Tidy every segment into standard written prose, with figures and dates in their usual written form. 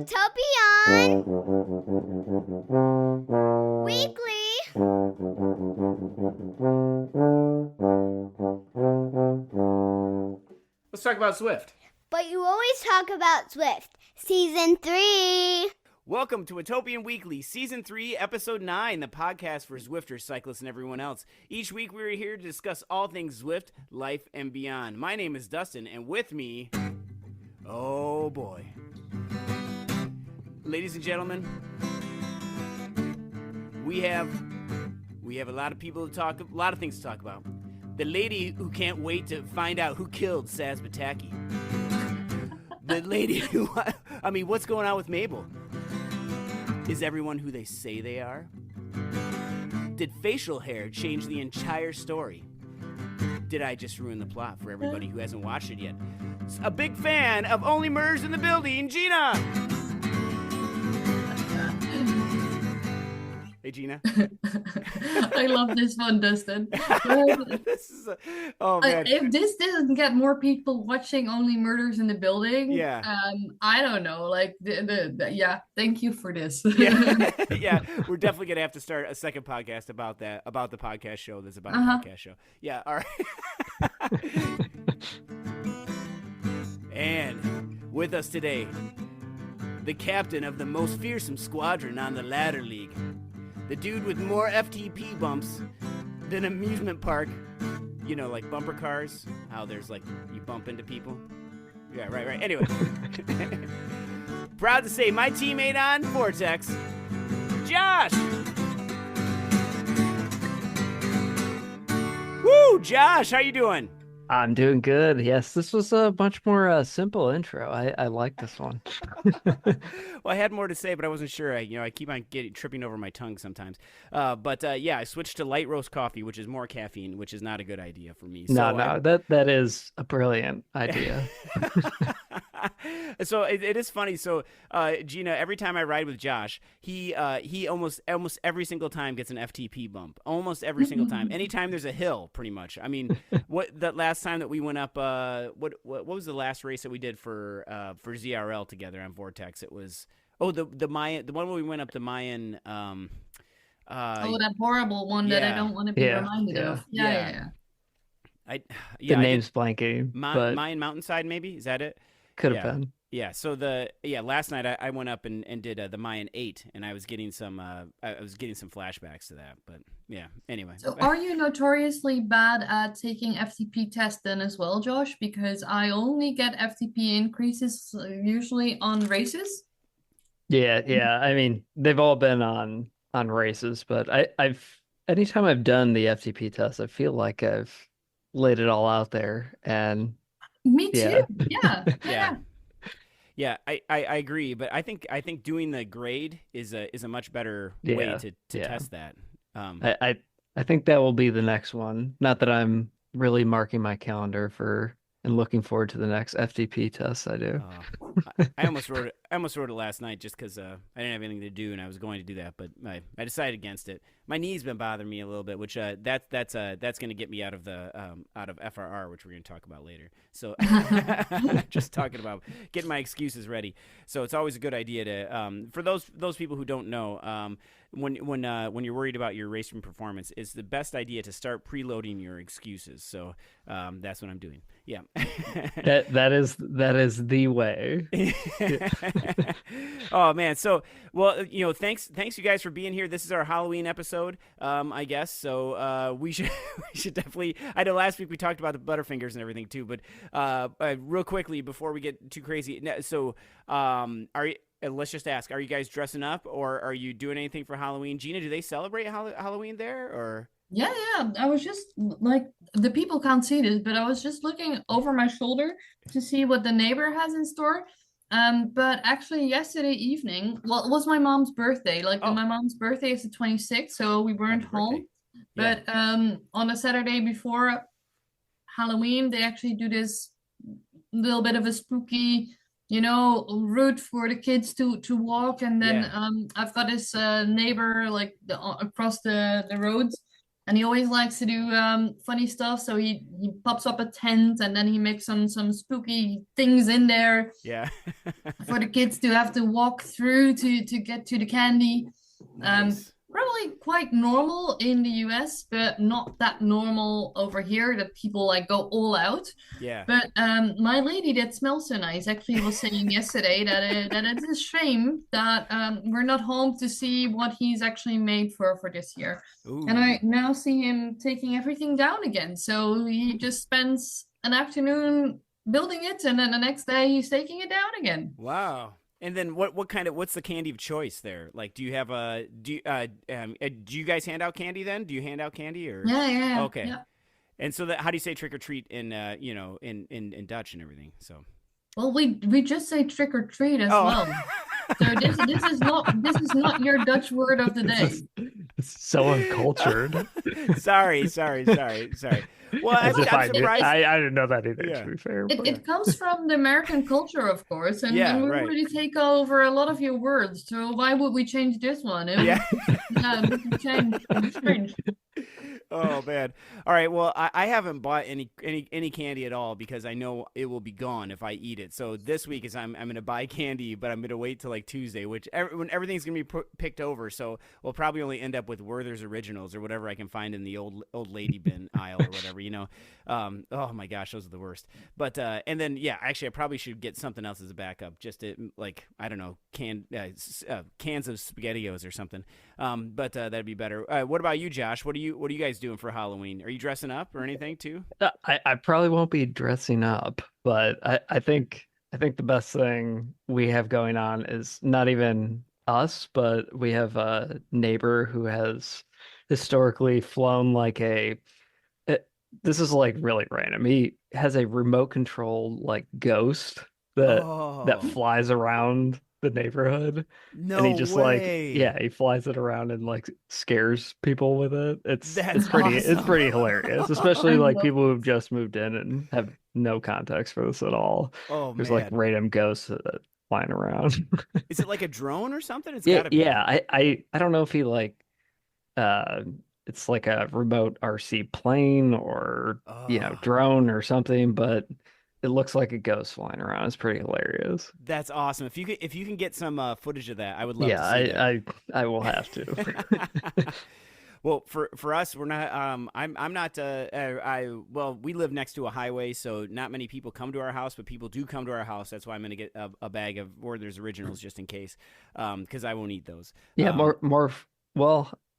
Watopian Weekly. Let's talk about Zwift. But you always talk about Zwift. Season 3. Welcome to Watopian Weekly, Season 3, Episode 9, the podcast for Zwifters, cyclists, and everyone else. Each week we are here to discuss all things Zwift, life, and beyond. My name is Dustin, and with me, oh boy. Ladies and gentlemen, we have a lot of people to talk, a lot of things to talk about. The lady who can't wait to find out who killed Saz Pataki. The lady who, what's going on with Mabel? Is everyone who they say they are? Did facial hair change the entire story? Did I just ruin the plot for everybody who hasn't watched it yet? A big fan of Only Murders in the Building, Gina! Hey, Gina. I love this one, Dustin. This is oh man! If this doesn't get more people watching Only Murders in the Building, yeah, I don't know. Like, yeah, thank you for this. yeah, yeah, we're definitely gonna have to start a second podcast about that, about the podcast show that's about the podcast show. Yeah, all right. And with us today, the captain of the most fearsome squadron on the ladder league. The dude with more FTP bumps than amusement park, you know, like bumper cars, how there's like, you bump into people. Yeah, right. Anyway. Proud to say my teammate on Vortex, Josh. Woo, Josh, how you doing? I'm doing good. Yes, this was a much more simple intro. I like this one. Well, I had more to say, but I wasn't sure. I keep on tripping over my tongue sometimes. But yeah, I switched to light roast coffee, which is more caffeine, which is not a good idea for me. No, that is a brilliant idea. So it is funny. So Gina, every time I ride with Josh, he almost every single time gets an FTP bump. Almost every single time. Anytime there's a hill, pretty much. I mean, that last time that we went up, what was the last race that we did for ZRL together on Vortex? It was the Mayan, the one where we went up the Mayan. That horrible one that I don't want to be reminded of. Yeah. The name's blanking. Mayan Mountainside, maybe? Is that it? Could have been. Yeah. So last night I went up and did the Mayan 8, and I was getting some flashbacks to that. But yeah. Anyway. So are you notoriously bad at taking FTP tests then as well, Josh? Because I only get FTP increases usually on races. Yeah. I mean, they've all been on races, but anytime I've done the FTP test, I feel like I've laid it all out there, and me too. Yeah. Yeah, I agree, but I think doing the grade is a much better way to test that. I think that will be the next one. Not that I'm really marking my calendar for and looking forward to the next FTP test I do. I almost wrote it last night just because I didn't have anything to do and I was going to do that, but I decided against it. My knee's been bothering me a little bit, which that's going to get me out of FRR, which we're going to talk about later. So just talking about getting my excuses ready. So it's always a good idea to for those people who don't know, when you're worried about your racing performance, it's the best idea to start preloading your excuses. So that's what I'm doing. Yeah. that is the way. Oh man. So, well, thanks you guys for being here. This is our Halloween episode, I guess. So, we should definitely, I know last week we talked about the Butterfingers and everything too, but real quickly before we get too crazy. So, let's just ask, are you guys dressing up or are you doing anything for Halloween? Gina, do they celebrate Halloween there or? Yeah. I was just like, the people can't see this, but I was just looking over my shoulder to see what the neighbor has in store. But actually yesterday evening, well, it was my mom's birthday. My mom's birthday is the 26th, so we weren't home. Yeah. But on a Saturday before Halloween, they actually do this little bit of a spooky, route for the kids to walk. And then I've got this neighbor across the roads And he always likes to do funny stuff. So he pops up a tent and then he makes some spooky things in there Yeah. for the kids to have to walk through to get to the candy. Nice. Probably quite normal in the US, but not that normal over here that people like go all out. Yeah. But my lady that smells so nice actually was saying yesterday that it's a shame that we're not home to see what he's actually made for this year. Ooh. And I now see him taking everything down again. So he just spends an afternoon building it, and then the next day he's taking it down again. Wow. And then what's the candy of choice there? Like, do you have do you guys hand out candy then? Do you hand out candy or? Yeah. Okay. Yeah. And so how do you say trick or treat in in Dutch and everything? So. Well, we just say trick or treat as Oh. well. So this is not your Dutch word of the day. It's so uncultured. Sorry. Well, As if I'm surprised. I didn't know that either, Yeah. to be fair. It comes from the American culture, of course, and Yeah, we right. already take over a lot of your words. So why would we change this one? Yeah. This is change. It's strange. Oh man! All right. Well, I haven't bought any candy at all because I know it will be gone if I eat it. So this week is I'm going to buy candy, but I'm going to wait till like Tuesday, when everything's going to be picked over. So we'll probably only end up with Werther's Originals or whatever I can find in the old lady bin aisle or whatever. Oh my gosh, those are the worst. But and then actually I probably should get something else as a backup, just to, like, I don't know, cans of SpaghettiOs or something. But that'd be better. What about you, Josh? What are you guys doing for Halloween? Are you dressing up or anything too? I probably won't be dressing up, but I think the best thing we have going on is not even us, but we have a neighbor who has historically flown like this is like really random. He has a remote control like ghost that Oh, flies around the neighborhood. no And he just way. he flies it around and like scares people with it. It's That's pretty awesome. hilarious, especially I like love people who've just moved in and have no context for this at all. Oh There's like man. random ghosts flying around. Is it like a drone or something? It's Yeah, gotta be. yeah. I don't know if he like uh it's like a remote RC plane or Oh, drone or something, but it looks like a ghost flying around. It's pretty hilarious. that's awesome. If you can get some footage of that, I would love Yeah, to see that. I will have to. Well, for us, we're not. I'm not. We live next to a highway, so not many people come to our house, but people do come to our house. That's why I'm gonna get a bag of Werther's Originals just in case, because I won't eat those. Yeah,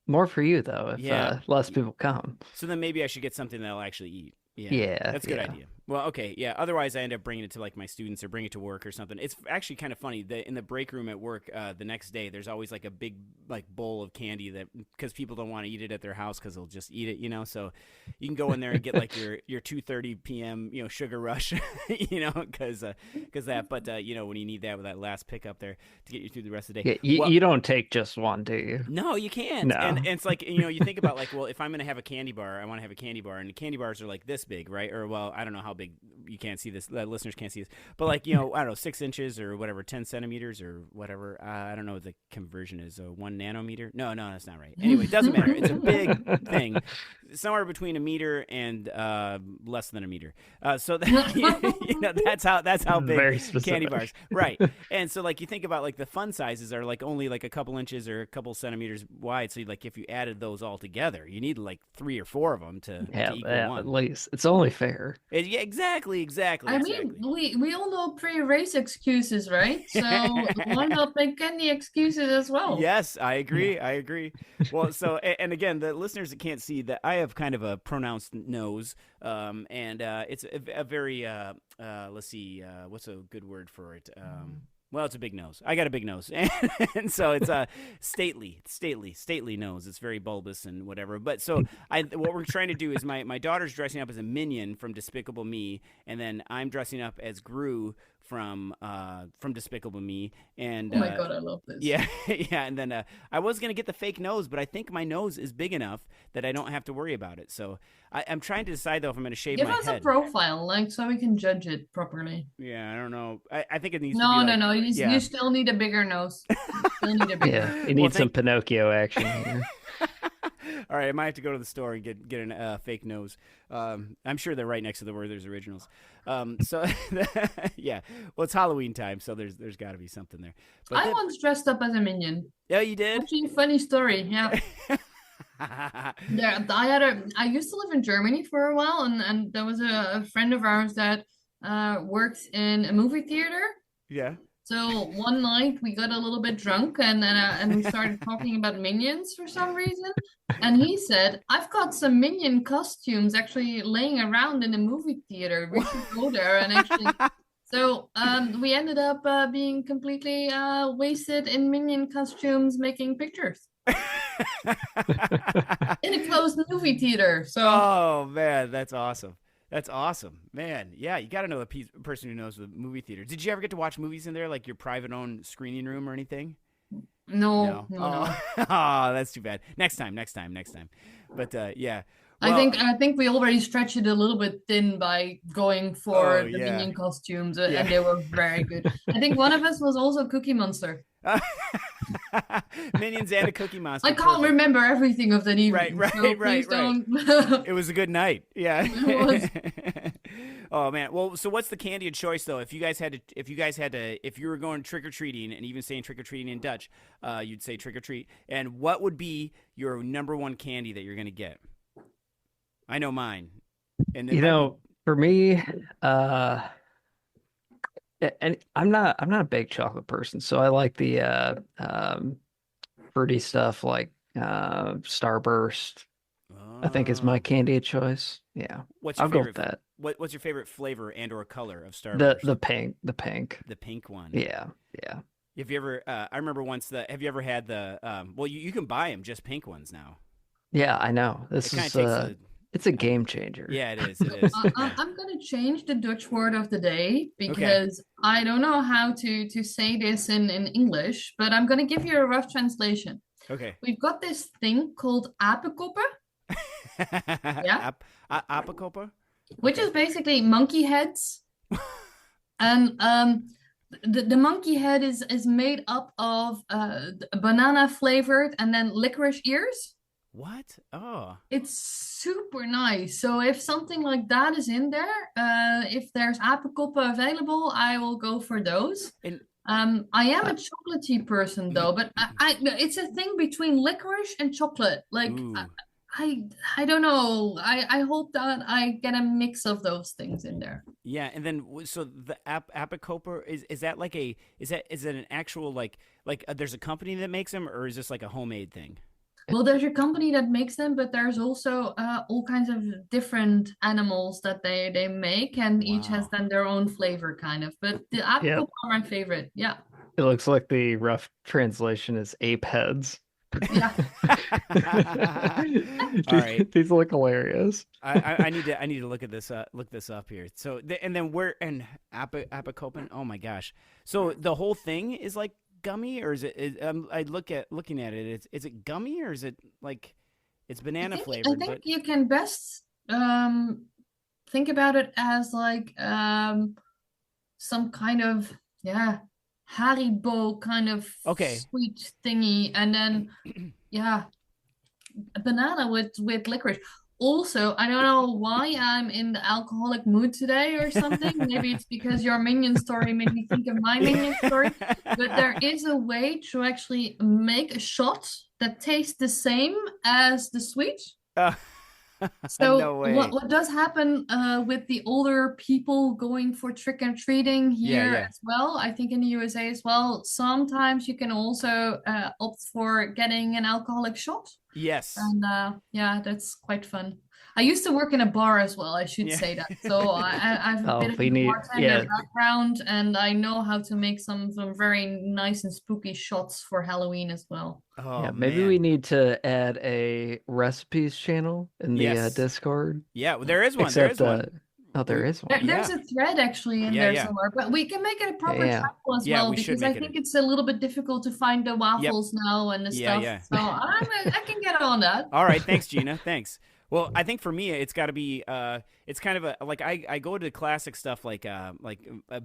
more for you though if Yeah. less people come. So then maybe I should get something that I'll actually eat. Yeah, Yeah, that's a good yeah. idea. Well, okay, yeah. Otherwise, I end up bringing it to like my students or bring it to work or something. It's actually kind of funny that in the break room at work, the next day, there's always like a big like bowl of candy that because people don't want to eat it at their house because they'll just eat it. So you can go in there and get like your 2:30 p.m. sugar rush, because that. But when you need that with that last pickup there to get you through the rest of the day. Yeah, Well, you don't take just one, do you? no, you can't. No. And it's like, you think about like, well, if I'm going to have a candy bar, I want to have a candy bar. And the candy bars are like this big, right? Or, well, I don't know how big. You can't see this. Listeners can't see this. But like, I don't know, 6 inches or whatever, 10 centimeters or whatever. I don't know what the conversion is. 1 nanometer? No, that's not right. Anyway, it doesn't matter. It's a big thing. Somewhere between a meter and less than a meter. So that's how big Very candy specific. bars. Right. And so like you think about like the fun sizes are like only like a couple inches or a couple centimeters wide. So like if you added those all together, you need like 3 or 4 of them to equal Yeah, one. at least it's only fair. Yeah, exactly. I mean, we all know pre-race excuses, right? So why not make candy excuses as well? Yes, I agree. Well, so and again, the listeners that can't see that I have kind of a pronounced nose, and it's a very let's see, what's a good word for it? Well, it's a big nose. I got a big nose, and so it's a stately nose. It's very bulbous and whatever. But so what we're trying to do is my daughter's dressing up as a minion from Despicable Me, and then I'm dressing up as Gru from Despicable Me. And Oh my God, I love this. yeah, yeah. And then I was gonna get the fake nose, but I think my nose is big enough that I don't have to worry about it. So I'm trying to decide though if I'm gonna shave Give my us a head. profile, like, so we can judge it properly. Yeah, I don't know. I think it needs to No, be no, like, no. yeah. You still need a bigger nose. You still need a bigger. Yeah, you need some Pinocchio action here. All right, I might have to go to the store and get a fake nose. I'm sure they're right next to the Werther's Originals. So yeah, well, it's Halloween time, so there's got to be something there. But I once dressed up as a minion. Yeah, you did. Actually, funny story. Yeah. Yeah, I used to live in Germany for a while, and there was a friend of ours that works in a movie theater. Yeah. So one night we got a little bit drunk and we started talking about minions for some reason. And he said, "I've got some minion costumes actually laying around in a movie theater. We should go there and actually." So we ended up being completely wasted in minion costumes, making pictures in a closed movie theater. So Oh man, that's awesome. That's awesome, man. Yeah, you got to know a person who knows the movie theater. Did you ever get to watch movies in there, like your private own screening room or anything? no. Oh, that's too bad. Next time. But yeah. I Well, think we already stretched it a little bit thin by going for the yeah. minion costumes, Yeah. and they were very good. I think one of us was also Cookie Monster. Minions and a Cookie Monster. I can't remember everything of that evening. Right, so right. please don't. It was a good night. Yeah. It was. Oh man. Well, so what's the candy of choice though? If you were going trick or treating and even saying trick or treating in Dutch, you'd say trick or treat. And what would be your number one candy that you're gonna get? I know mine. And for me, and I'm not a big chocolate person, so I like the fruity stuff like Starburst. I think is my candy of choice. Yeah, What's your I'll go favorite? with that. What's your favorite flavor and or color of Starburst? The pink. The pink one. Yeah. Have you ever? I remember once have you ever had the? Well, you can buy them just pink ones now. Yeah, I know. This It kinda is takes it's a game changer. Yeah, it is. It is. I'm gonna change the Dutch word of the day because I don't know how to say this in English, but I'm gonna give you a rough translation. Okay. We've got this thing called apenkoppen, Yeah. Apenkoppen? which is basically monkey heads. And the monkey head is made up of banana flavored and then licorice ears. What? Oh. It's super nice. So if something like that is in there, if there's apenkoppen available, I will go for those. And I am a chocolatey person though, but I it's a thing between licorice and chocolate. Like ooh. I don't know. I hope that I get a mix of those things in there. Yeah, and then so the Apenkoppen is that like is it an actual like there's a company that makes them, or is this like a homemade thing? Well, there's a company that makes them, but there's also all kinds of different animals that they make, and each has Wow. then their own flavor, kind of. But the apenkoppen are my favorite. Yeah, It looks like the rough translation is ape heads. yeah. All right. These look hilarious. I need to look this up here. So and then Apenkoppen. Oh my gosh. So the whole thing is like gummy, or is it? Looking at it. Is it gummy, or is it like it's banana flavored? I think you can best think about it as like some kind of Haribo kind of sweet thingy, and then a banana with licorice. Also, I don't know why I'm in the alcoholic mood today or something. Maybe it's because your minion story made me think of my minion story. But there is a way to actually make a shot that tastes the same as the sweet. So no way. what does happen with the older people going for trick or treating here as well, I think in the USA as well, sometimes you can also opt for getting an alcoholic shot. Yes. And that's quite fun. I used to work in a bar as well, I should say that. So I've a bit of a bartender background, and I know how to make some very nice and spooky shots for Halloween as well. Oh, Yeah, maybe man. we need to add a recipes channel in the Discord. Yeah, well, there is one. Except, there is one. Oh, there is one. There's a thread actually in there somewhere, but we can make it a proper channel as well, because I think it's a little bit difficult to find the waffles now and the stuff. So I can get on that. All right, thanks, Gina. Thanks. Well, I think for me, it's got to be it's kind of a like I go to classic stuff like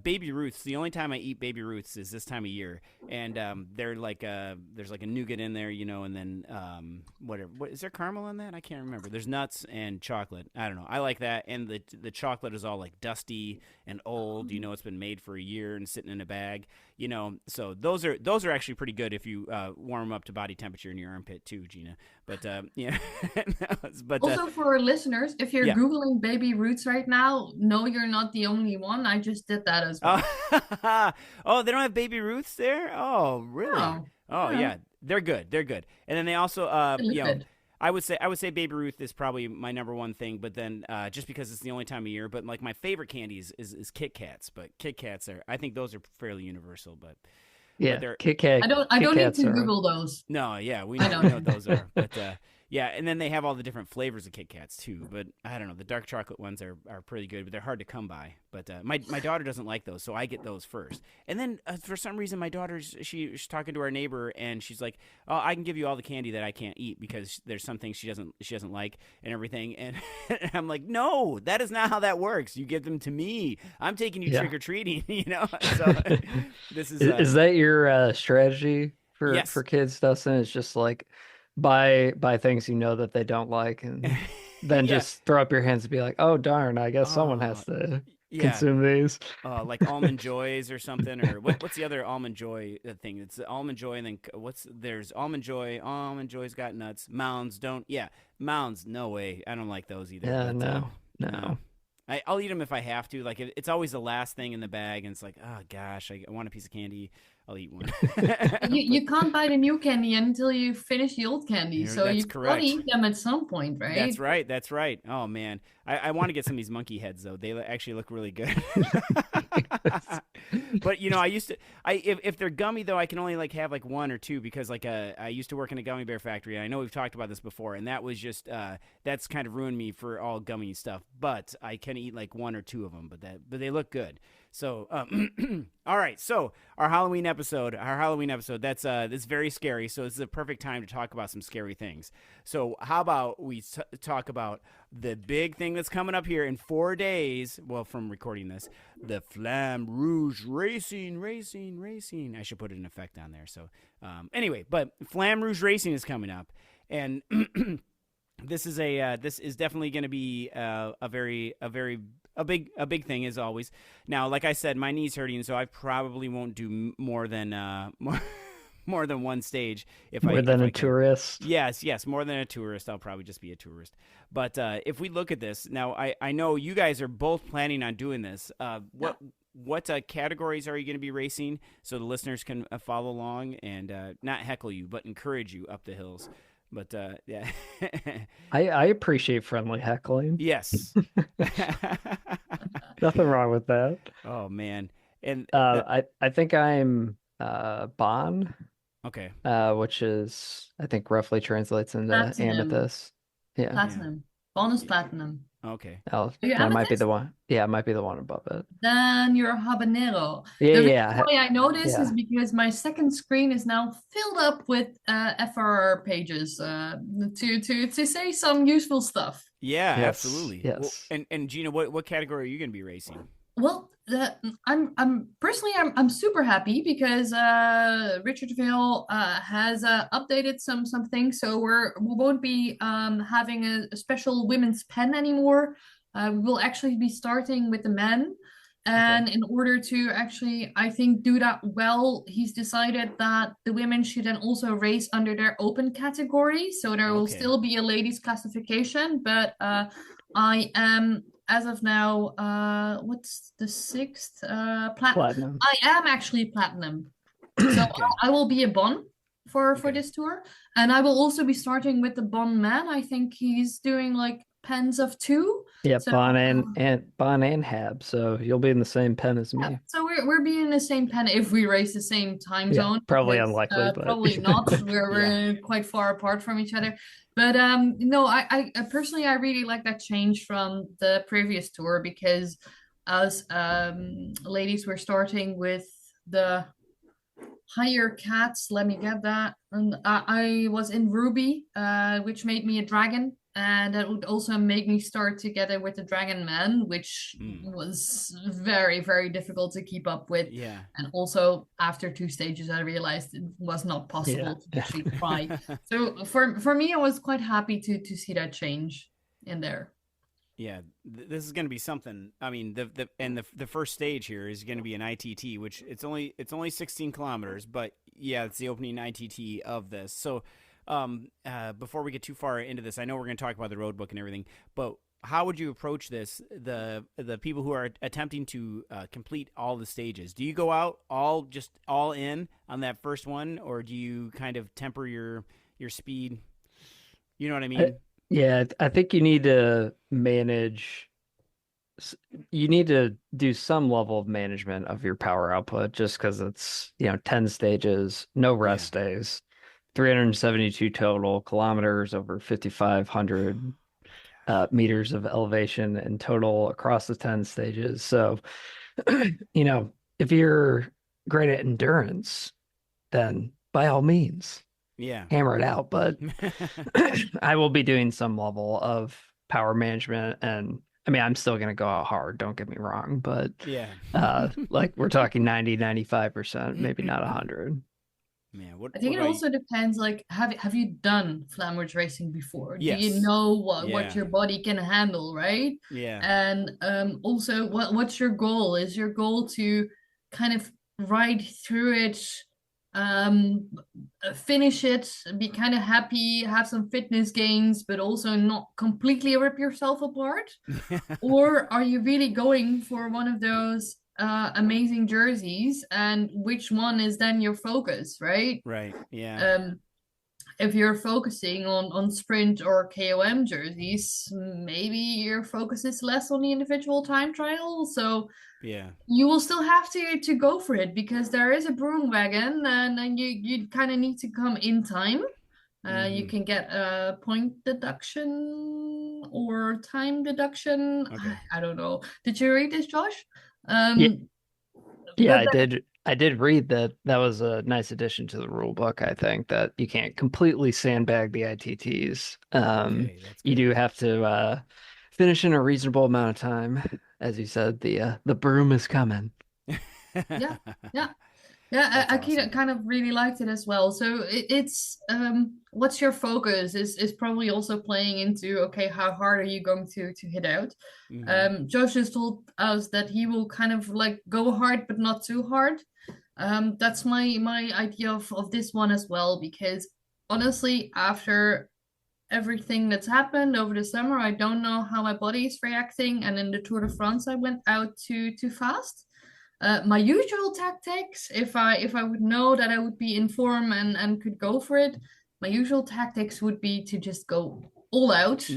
Baby Ruths. The only time I eat Baby Ruths is this time of year, and they're like there's like a nougat in there, and then what is there caramel on that? I can't remember. There's nuts and chocolate. I don't know. I like that, and the chocolate is all like dusty and old. It's been made for a year and sitting in a bag. So those are actually pretty good if you warm them up to body temperature in your armpit too, Gina. But yeah, but also for our listeners, if you're Googling Baby Roots right now, no, you're not the only one. I just did that as well. Oh, they don't have Baby Ruths there? Oh, really? No. Oh, yeah. They're good. They're good. And then they also, Good. I would say Baby Ruth is probably my number one thing, but then just because it's the only time of year, but like my favorite candy is Kit Kats, but Kit Kats I think those are fairly universal, but yeah, Kit Kat. I don't need to Google those. No, yeah, we know what those are, but yeah, and then they have all the different flavors of Kit Kats too, but I don't know, the dark chocolate ones are pretty good, but they're hard to come by. But my daughter doesn't like those, so I get those first. And then for some reason, my daughter's she's talking to our neighbor, and she's like, "Oh, I can give you all the candy that I can't eat because there's some things she doesn't like and everything." And I'm like, "No, that is not how that works. You give them to me. I'm taking you trick or treating." So this is that your strategy yes. for kids, Dustin? It's just like buy things that they don't like, and then just throw up your hands and be like, "Oh darn, I guess someone has to consume these." Like Almond Joys or something, or what's the other Almond Joy thing? It's the Almond Joy, and then there's Almond Joy. Almond Joy's got nuts. Mounds don't. Yeah, Mounds. No way. I don't like those either. Yeah, but, no. I'll eat them if I have to. Like it's always the last thing in the bag, and it's like, oh gosh, I want a piece of candy. I'll eat one. you can't buy the new candy until you finish the old candy, so that's you correct. gotta eat them at some point, right? That's right. Oh man, I want to get some of these monkey heads though. They actually look really good. But I used to. If they're gummy though, I can only have one or two because I used to work in a gummy bear factory. I know we've talked about this before, and that was just that's kind of ruined me for all gummy stuff. But I can eat one or two of them. But they look good. So all right. So our Halloween episode, that's very scary. So this is a perfect time to talk about some scary things. So how about we talk about the big thing that's coming up here in 4 days? Well, from recording this, the Flamme Rouge Racing. I should put an effect on there. So anyway, but Flamme Rouge Racing is coming up, and this is definitely going to be a big thing as always. Now, like I said, my knee's hurting, so I probably won't do more than more than one stage. More than a tourist. Yes, more than a tourist. I'll probably just be a tourist. But if we look at this now, I know you guys are both planning on doing this. What categories are you going to be racing so the listeners can follow along and not heckle you, but encourage you up the hills? But yeah, I appreciate friendly heckling. Yes, nothing wrong with that. Oh man, and I think I'm Bon. Okay. Which is I think roughly translates into amethyst. Yeah. Platinum. Bonus platinum. Okay. Oh, that might be the one. Yeah, it might be the one above it. Then you're habanero. Yeah, the reason why I know this is because my second screen is now filled up with FRR pages to say some useful stuff. Yeah, absolutely. Yes. Well, and Gina, what category are you going to be racing? Well, I'm personally super happy because Richardville has updated some things, so we won't be having a special women's pen anymore. We will actually be starting with the men, and in order to actually, I think, do that well, he's decided that the women should then also race under their open category, so there will still be a ladies classification, but I am. As of now, what's the 6th? Platinum. I am actually platinum. So I will be a Bon for this tour. And I will also be starting with the Bon man. I think he's doing pens of 2. Yeah, so, Bon and Hab. So you'll be in the same pen as me. Yeah, so we're being in the same pen if we race the same time zone. Probably unlikely, but probably not. We're quite far apart from each other. But no, I personally I really like that change from the previous tour because as ladies we're starting with the higher cats. Let me get that. And I was in Ruby, which made me a dragon. and that would also make me start together with the Dragon Man, which was very, very difficult to keep up with. Yeah. And also after 2 stages, I realized it was not possible to actually try. So for me, I was quite happy to see that change in there. Yeah, this is going to be something. I mean, the first stage here is going to be an ITT, which it's only 16 kilometers, but yeah, it's the opening ITT of this. So, before we get too far into this, I know we're going to talk about the road book and everything, but how would you approach this? The people who are attempting to complete all the stages, do you go out all in on that first one, or do you kind of temper your speed? You know what I mean? Yeah, I think you need to manage, you need to do some level of management of your power output just because it's, 10 stages, no rest days, 372 total kilometers, over 5,500 meters of elevation in total across the 10 stages. So, if you're great at endurance, then by all means, hammer it out. But I will be doing some level of power management, and I mean, I'm still going to go out hard, don't get me wrong, but like we're talking 90, 95%, maybe not 100. Man, I think it also depends, like, have you done Flamme Rouge Racing before? Yes. Do you know what your body can handle, right? Yeah. And also, what's your goal? Is your goal to kind of ride through it, finish it, be kind of happy, have some fitness gains, but also not completely rip yourself apart? Or are you really going for one of those amazing jerseys, and which one is then your focus, right? Right. Yeah. If you're focusing on sprint or KOM jerseys, maybe your focus is less on the individual time trial. So you will still have to go for it, because there is a broom wagon, and you kind of need to come in time. You can get a point deduction or time deduction. Okay. I don't know. Did you read this, Josh? Yeah, I did. I did read that was a nice addition to the rule book. I think that you can't completely sandbag the ITTs. You do have to finish in a reasonable amount of time. As you said, the broom is coming. Yeah. I kind of really liked it as well. So it's what's your focus is probably also playing into, okay, how hard are you going to hit out? Josh just told us that he will kind of like go hard but not too hard. That's my idea of this one as well, because honestly, after everything that's happened over the summer, I don't know how my body is reacting, and in the Tour de France I went out too fast. My usual tactics, if I would know that I would be in form and could go for it, my usual tactics would be to just go all out.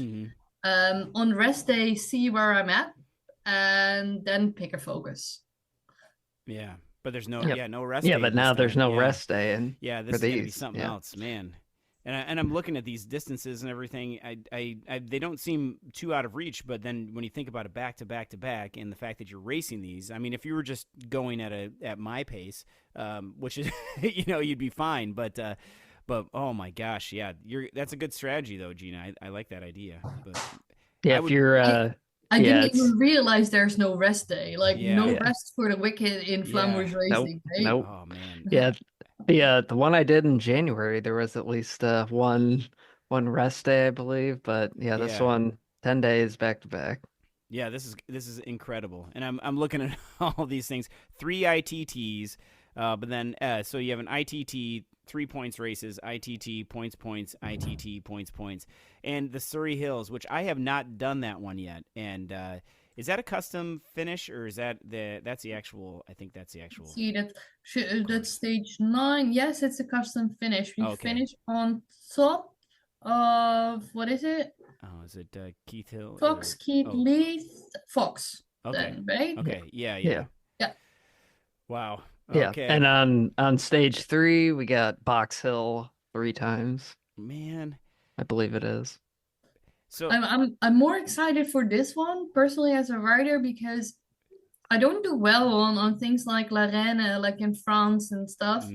On rest day, see where I'm at, and then pick a focus. Yeah, but there's no no rest. Yeah, but now there's no rest day, and this is gonna be something else, man. And I'm looking at these distances and everything. I they don't seem too out of reach, but then when you think about it back to back to back, and the fact that you're racing these, I mean, if you were just going at my pace, which is you'd be fine. But oh my gosh, yeah, that's a good strategy though, Gina. I like that idea. But if you're I didn't even realize there's no rest day. Like no rest for the wicked in Flamme Rouge Racing. Nope. Right? Oh man. Yeah. The one I did in January, there was at least one rest day, I believe. But this one, 10 days back to back. Yeah, this is incredible. And I'm looking at all these things. 3 ITTs, but then so you have an ITT 3 points races, ITT points, ITT points, and the Surrey Hills, which I have not done that one yet. And is that a custom finish, or is that's the actual? I think that's the actual. See that's stage 9. Yes, it's a custom finish. We finish on top of, what is it? Oh, is it Keith Hill? Fox, Keith, Leith, Fox. Okay. Then, right? Okay. Yeah. Wow. Okay. Yeah, and on stage 3 we got Box Hill 3 times. Man, I believe it is. So I'm more excited for this one personally as a rider, because I don't do well on things like La Reine, like in France and stuff.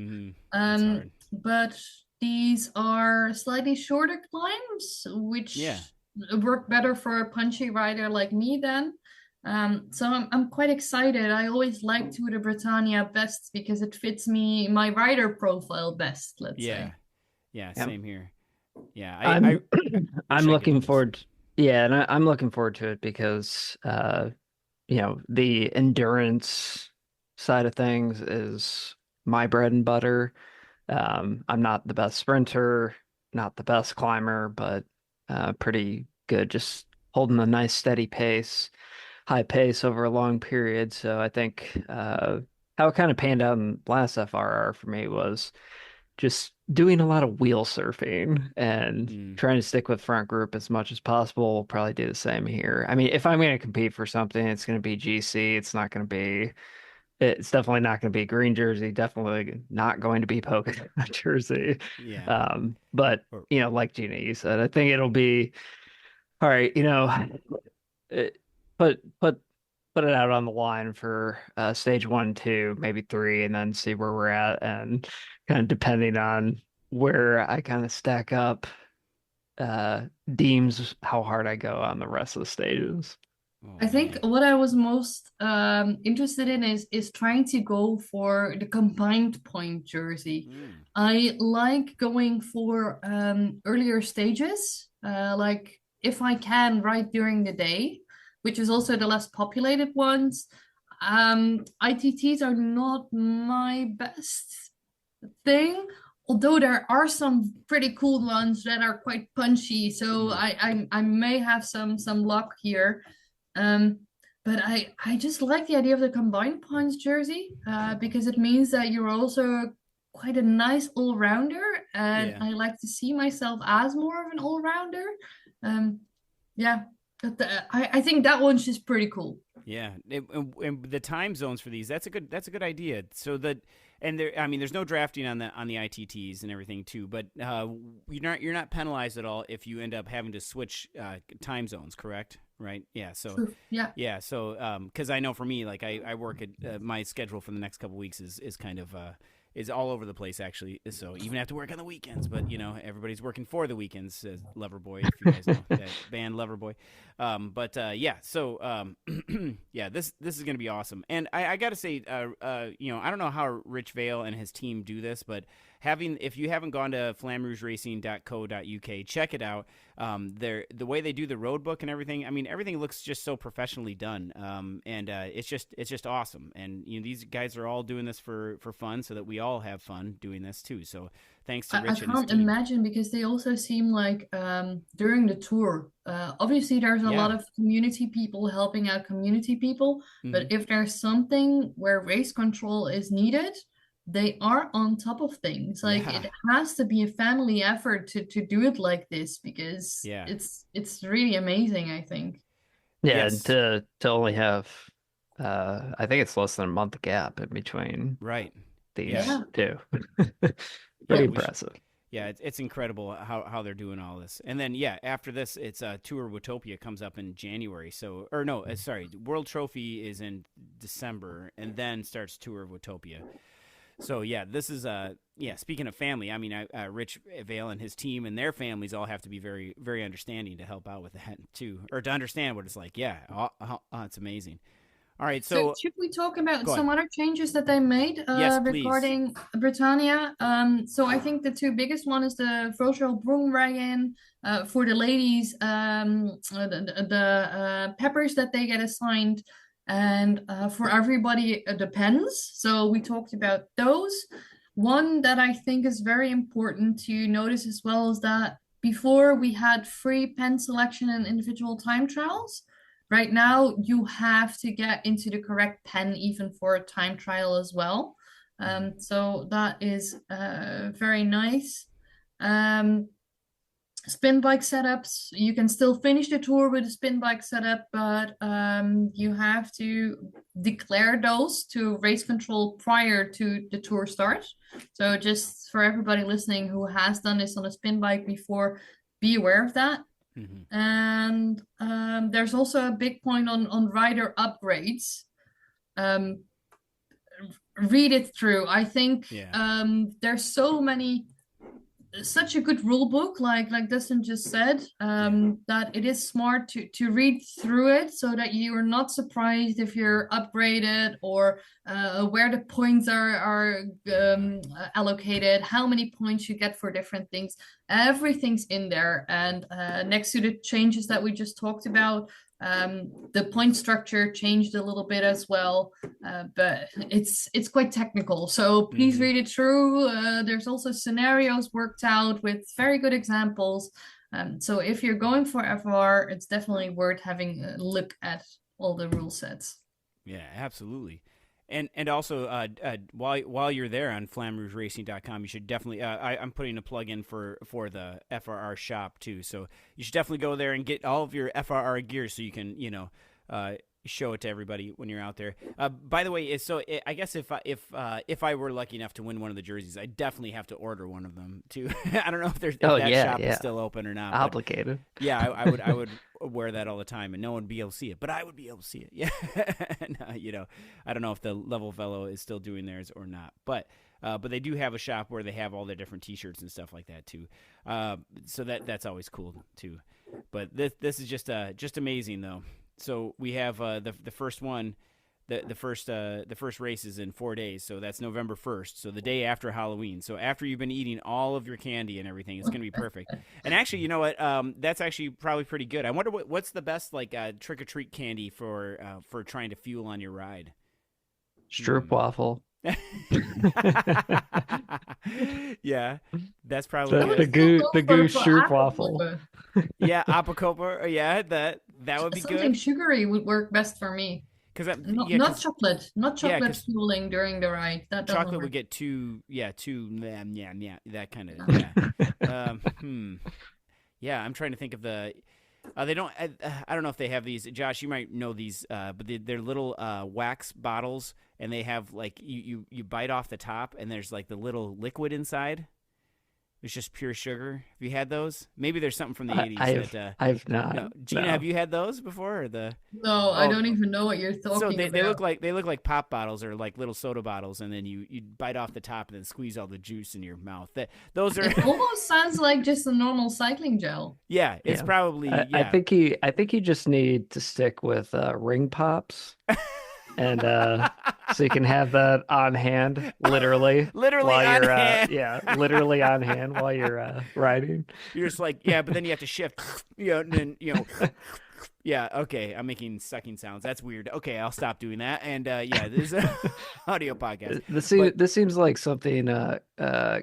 But these are slightly shorter climbs, which work better for a punchy rider like me then. So I'm quite excited. I always like Tour de Britannia best because it fits my rider profile best, let's Yeah. say. Yeah. Yeah. Same here. Yeah. I I'm wish I'm I could do looking this. forward. Yeah, and I'm looking forward to it because the endurance side of things is my bread and butter. I'm not the best sprinter, not the best climber, but pretty good, just holding a nice steady pace, high pace over a long period. So I think how it kind of panned out in last FRR for me was just doing a lot of wheel surfing and Mm. trying to stick with front group as much as possible. We'll probably do the same here. I mean, if I'm going to compete for something, it's going to be GC. It's definitely not going to be green jersey, definitely not going to be polka dot jersey. Yeah. But Or, like Gina, you said, I think it'll be all right, it, put put put it out on the line for stage 1, 2, maybe 3, and then see where we're at, and kind of depending on where I kind of stack up, deems how hard I go on the rest of the stages. oh I think man. what I was most interested in is trying to go for the combined point jersey. Mm. I like going for earlier stages, like if I can right during the day, which is also the less populated ones. ITTs are not my best thing, although there are some pretty cool ones that are quite punchy. So Mm. I may have some luck here. Um, but I just like the idea of the combined points jersey because it means that you're also quite a nice all-rounder, and Yeah. I like to see myself as more of an all-rounder. Um, yeah, but I think that one's just pretty cool. Yeah, and the time zones for these, that's a good idea. So that, and there, I mean, there's no drafting on the ITTs and everything too, but you're not penalized at all if you end up having to switch time zones, correct? Right? Yeah. So True. Yeah. yeah, so because I know for me, like I work at my schedule for the next couple weeks is kind of is all over the place actually. So even have to work on the weekends, but everybody's working for the weekends. Says Loverboy, if you guys know that band Loverboy. But yeah, so yeah, this is gonna be awesome. And I gotta say, I don't know how Rich Vale and his team do this, but if you haven't gone to flammerougeracing.co.uk, check it out. The way they do the road book and everything, I mean, everything looks just so professionally done. And it's just awesome. And these guys are all doing this for fun, so that we all have fun doing this too. So thanks to I Rich and his can't team. imagine because they also seem like during the tour, obviously there's a lot Yeah. of community people helping out community people, but Hmm. if there's something where race control is needed, they are on top of things. Like Yeah. it has to be a family effort to do it like this because Yeah. it's really amazing, I think. Yeah, and Yes. to only have I think it's less than a month gap in between Right. Yeah. these Yeah. two. Yeah. Pretty We should. impressive. Yeah, it's incredible how they're doing all this. And then yeah, after this, it's Tour of Watopia comes up in January. So or no, sorry, World Trophy is in December, and then starts Tour of Watopia. So yeah, this is yeah. Speaking of family, I mean, Rich Vale and his team and their families all have to be very very understanding to help out with that too, or to understand what it's like. Yeah, it's amazing. All right, So so should we talk about go ahead. some other changes that they made Yes, please. regarding Britannia? So I think the two biggest one is the virtual broom wagon for the ladies, the peppers that they get assigned, and for everybody the pens. So we talked about those. One that I think is very important to notice as well is that before we had free pen selection and individual time trials. Right now, you have to get into the correct pen even for a time trial as well. Mhm. So that is very nice. Um, Spin bike setups, you can still finish the tour with a spin bike setup, but you have to declare those to race control prior to the tour start. So just for everybody listening who has done this on a spin bike before, be aware of that. Mhm. And there's also a big point on rider upgrades. Um, Read it through. I think Yeah. there's so many such a good rule book, like Dustin just said, that it is smart to read through it so that you are not surprised if you're upgraded, or where the points are allocated, how many points you get for different things. Everything's in there, and next to the changes that we just talked about, the point structure changed a little bit as well, but it's quite technical. So please read it through. There's also scenarios worked out with very good examples. So if you're going for FR, it's definitely worth having a look at all the rule sets. Yeah, absolutely. And also, while you're there on FlammeRougeRacing.com, you should definitely. I'm putting a plug in for the FRR shop too, so you should definitely go there and get all of your FRR gear so you can show it to everybody when you're out there. By the way, I guess if I were lucky enough to win one of the jerseys, I definitely have to order one of them too. I don't know if that shop is still open or not. Obligated. Yeah, I would wear that all the time, and no one would be able to see it, but I would be able to see it. Yeah, and, I don't know if the Level Fellow is still doing theirs or not, but they do have a shop where they have all their different T-shirts and stuff like that too. So that's always cool too. But this is just amazing though. So we have the first one, the first race is in 4 days. So that's November 1st. So the day after Halloween. So after you've been eating all of your candy and everything, it's gonna be perfect. And actually, you know what? That's actually probably pretty good. I wonder what's the best trick or treat candy for trying to fuel on your ride. Stroopwafel. Yeah, that's probably the goo stroopwafel. Yeah, apicopa. Yeah, that would be Something good. sugary would work best for me. Because not chocolate, fueling during the ride. That doesn't chocolate work. would get too that kind of yeah. I'm trying to think of the. They don't. I don't know if they have these. Josh, you might know these, but they're little wax bottles, and they have you bite off the top, and there's the little liquid inside. It's just pure sugar. Have you had those? Maybe there's something from the 80s. I've not. No. Gina, have you had those before? No, I don't even know what you're talking about. So they look like pop bottles or like little soda bottles, and then you bite off the top and then squeeze all the juice in your mouth. Those are. It almost sounds like just a normal cycling gel. Yeah, it's probably. I think you just need to stick with ring pops. And so you can have that on hand, literally while you're literally on hand while you're riding. You're just but then you have to shift, and then yeah. Okay, I'm making sucking sounds. That's weird. Okay, I'll stop doing that. And this is an audio podcast. This seems like something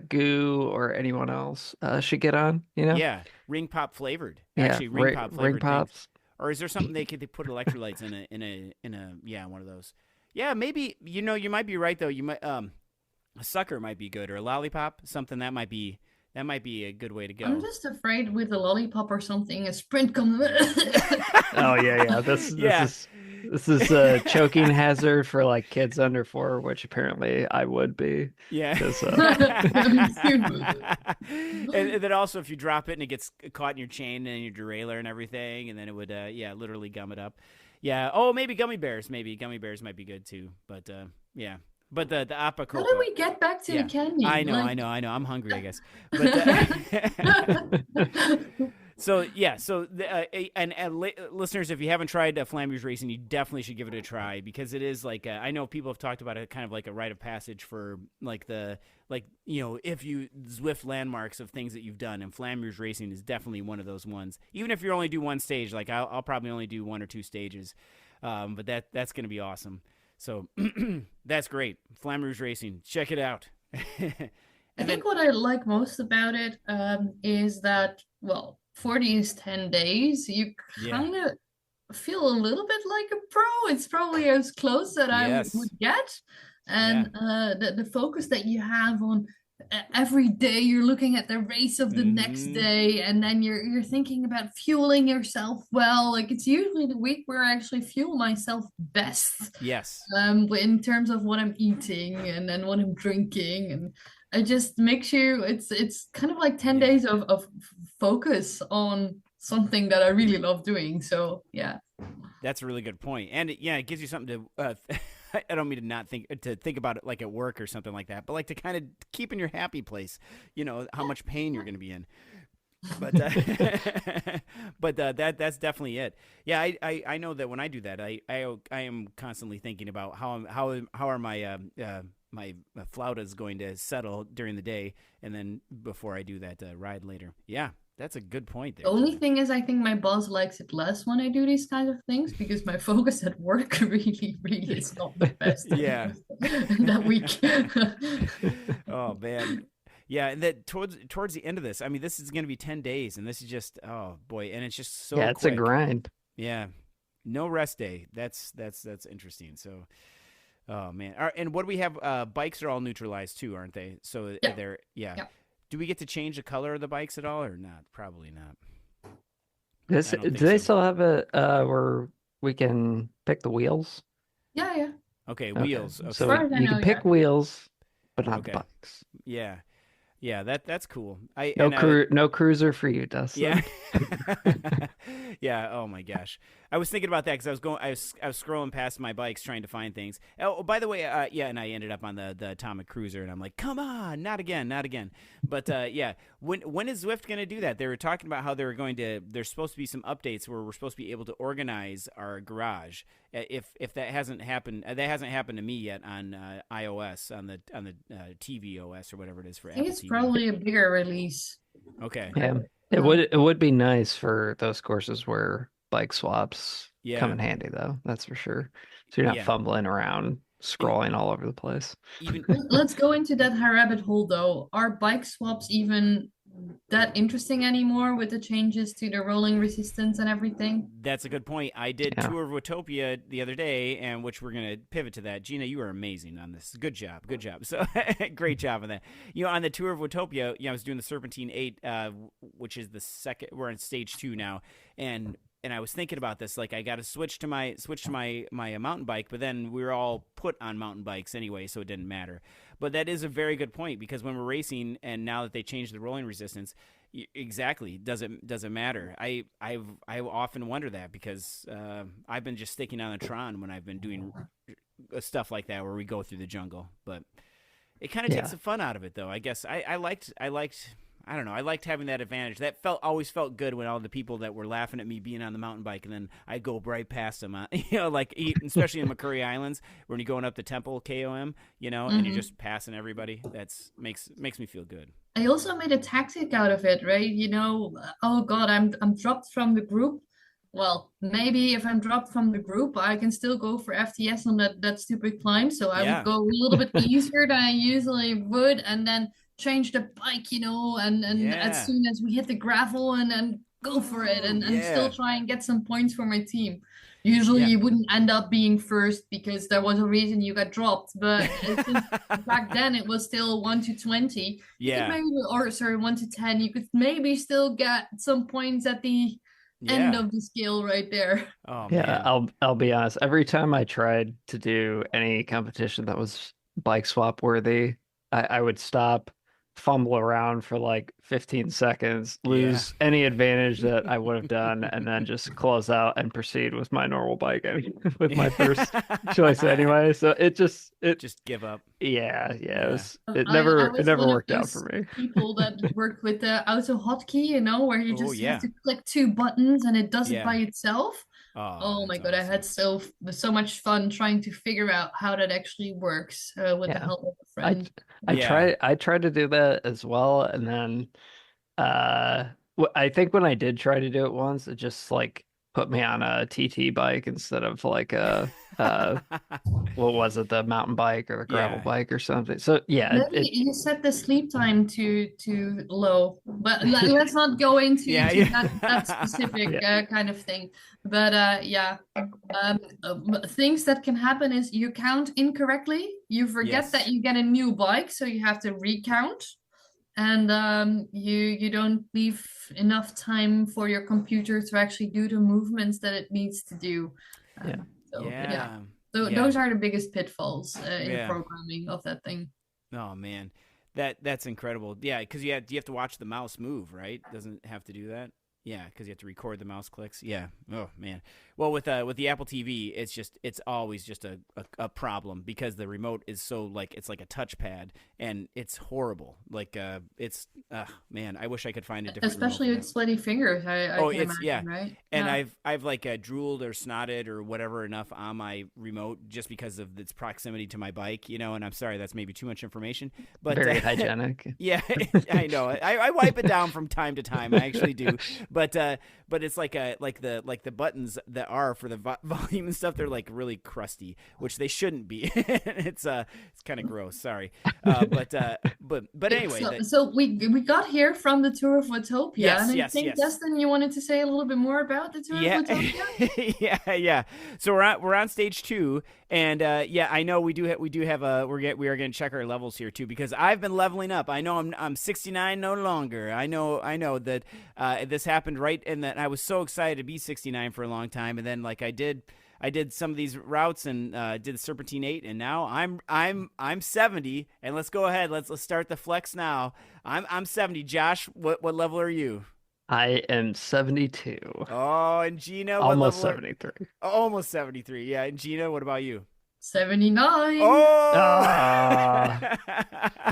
Goo or anyone else should get on. Yeah, ring pop flavored. Actually, ring pop flavored. Ring pops. Or is there something they put electrolytes in a one of those? Yeah, maybe you might be right though. You might a sucker might be good, or a lollipop, something that might be a good way to go. I'm just afraid with a lollipop or something, a sprint comes. Oh yeah. This is a choking hazard for kids under 4, which apparently I would be. Yeah. And then also if you drop it and it gets caught in your chain and your derailleur and everything, and then it would literally gum it up. Yeah. Oh, maybe gummy bears. Maybe gummy bears might be good too. But yeah. But the apicopa. How do we get back to the candy? I know. I'm hungry, I guess. But So listeners, if you haven't tried Flamme Rouge Racing, you definitely should give it a try, because it is I know people have talked about it kind of like a rite of passage for if you Zwift landmarks of things that you've done, and Flamme Rouge Racing is definitely one of those ones. Even if you only do one stage, I'll probably only do 1 or 2 stages, but that's going to be awesome. So that's great. Flamme Rouge Racing, check it out. I think what I like most about it is that, 40 is 10 days. You kind of feel a little bit like a pro. It's probably as close that I would get. And the focus that you have on every day, you're looking at the race of the next day, and then you're thinking about fueling yourself well. It's usually the week where I actually fuel myself best. Yes. In terms of what I'm eating and then what I'm drinking, and it just makes you, it's kind of like 10 days of focus on something that I really love doing. So yeah. That's a really good point. And it gives you something to I don't mean to not think about it like at work or something like that, but like to kind of keep in your happy place, how much pain you're going to be in. But that's definitely it. Yeah, I know that when I do that, I am constantly thinking about how are my my flautas going to settle during the day, and then before I do that ride later. Yeah, that's a good point there. The only thing is, I think my boss likes it less when I do these kinds of things because my focus at work really is not the best. Yeah. That week. Oh man. Yeah, and that towards the end of this, I mean, this is going to be 10 days, and this is just, oh boy, and it's just so it's quick. a grind. Yeah, no rest day. That's interesting. So, oh man, and what do we have? Bikes are all neutralized too, aren't they? So they're Yeah. Do we get to change the color of the bikes at all, or not? Probably not. Do they still have a where we can pick the wheels? Yeah. Okay, wheels. Okay. So far as I you know, can pick wheels, but not Okay. the bikes. Yeah. Yeah, that's cool. No cruiser for you, Dustin. Yeah. Yeah. Oh my gosh. I was thinking about that because I was scrolling past my bikes trying to find things. Oh, by the way, and I ended up on the Atomic Cruiser, and I'm like, come on, not again. But yeah, when is Zwift going to do that? They were talking about how there's supposed to be some updates where we're supposed to be able to organize our garage. If that hasn't happened, that hasn't happened to me yet on iOS, on the tvOS or whatever it is for Apple I think it's TV. probably a bigger release. Okay. Yeah, it would be nice for those courses where bike swaps come in handy, though. That's for sure. So you're not fumbling around, scrolling all over the place. Let's go into that rabbit hole, though. Are bike swaps even that interesting anymore with the changes to the rolling resistance and everything? That's a good point. I did Tour of Watopia the other day, and which we're going to pivot to that. Gina, you are amazing on this. Good job. So great job on that. On the Tour of Watopia, I was doing the Serpentine 8, which is the second. We're on stage 2 now, and I was thinking about this. Like, I got to switch to my mountain bike, but then we were all put on mountain bikes anyway, so it didn't matter. But that is a very good point, because when we're racing, and now that they changed the rolling resistance, exactly, does it matter? I often wonder that, because I've been just sticking on the Tron when I've been doing stuff like that where we go through the jungle. But it kind of takes the fun out of it, though. I guess I liked. I don't know. I liked having that advantage. That always felt good when all the people that were laughing at me being on the mountain bike, and then I go right past them. Especially in McCurry Islands, when you're going up the Temple KOM, and you're just passing everybody. That's makes me feel good. I also made a tactic out of it, right? Oh God, I'm dropped from the group. Well, maybe if I'm dropped from the group, I can still go for FTS on that stupid climb. So I would go a little bit easier than I usually would, and then change the bike, and as soon as we hit the gravel and go for it and still try and get some points for my team. Usually you wouldn't end up being first because there was a reason you got dropped, but back then it was still 1 to 20. Maybe, 1 to 10. You could maybe still get some points at the end of the scale right there. Oh, yeah, man. I'll be honest. Every time I tried to do any competition that was bike swap worthy, I would stop, fumble around for like 15 seconds, lose any advantage that I would have done, and then just close out and proceed with my normal bike with my first choice anyway. So it just give up. It never worked out for me. People that worked with the auto hotkey, where you just have to click 2 buttons and it does it by itself. Oh my God, awesome. I had so much fun trying to figure out how that actually works with the help of a friend. I tried to do that as well, and then I think when I did try to do it once, it just like put me on a TT bike instead of like a what was it, the mountain bike or the gravel bike or something. So maybe you set the sleep time to low, but let's not go into that specific kind of thing. But things that can happen is you count incorrectly, you forget that you get a new bike, so you have to recount, and you don't leave enough time for your computer to actually do the movements that it needs to do. Those are the biggest pitfalls in programming of that thing. Oh man, that's incredible. Yeah, because you have to watch the mouse move, right? Doesn't have to do that. Yeah, because you have to record the mouse clicks. Yeah. Oh man. Well, with the Apple TV, it's always just a problem because the remote is so like it's like a touchpad and it's horrible. Like it's man, I wish I could find a different. Especially remote with sweaty fingers. I can imagine, right? And Yeah. I've like drooled or snotted or whatever enough on my remote just because of its proximity to my bike, you know. And I'm sorry, that's maybe too much information, but Very hygienic. Yeah, I know. I wipe it down from time to time. I actually do. But it's like the buttons that are for the volume and stuff. They're like really crusty, which they shouldn't be. It's kind of gross. Sorry, but anyway. So we got here from the Tour of Watopia, Yes, and I yes, think yes. Dustin, you wanted to say a little bit more about the Tour of Watopia. Yeah. So we're on stage 2, and I know we are going to check our levels here too because I've been leveling up. I know I'm 69 no longer. I know that this happened right in that I was so excited to be 69 for a long time, and then like I did some of these routes and did the Serpentine 8, and now I'm 70. And let's go ahead. Let's start the flex now. I'm 70. Josh, what level are you? I am 72. Oh, and Gina, what Almost level 73. Almost 73. Yeah, and Gina, what about you? 79. Oh,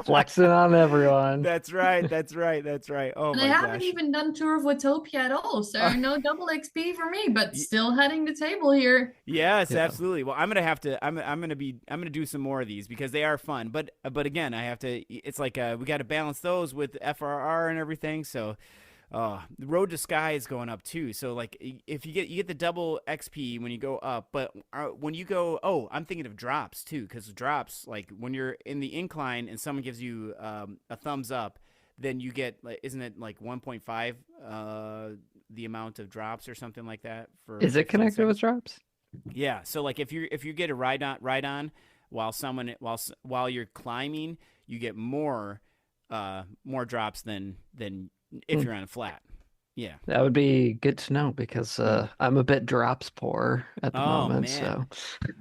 Flexing on everyone. That's right. Oh And my I haven't gosh. even done Tour of Watopia at all, so no double XP for me, but still heading the table here. Yes, Yeah. absolutely. Well, I'm gonna do some more of these because they are fun. But again, I have to. It's like we got to balance those with FRR and everything. So, the Road to Sky is going up too. So like, if you get the double XP when you go up, but when you go, I'm thinking of drops too, because drops like when you're in the incline and someone gives you a thumbs up, then you get like, isn't it like 1.5 the amount of drops or something like that? Is it connected with drops? Yeah. So like if you get a ride on while you're climbing, you get more drops than if you're on a flat. Yeah. That would be good to know because I'm a bit drops poor at the moment. Man.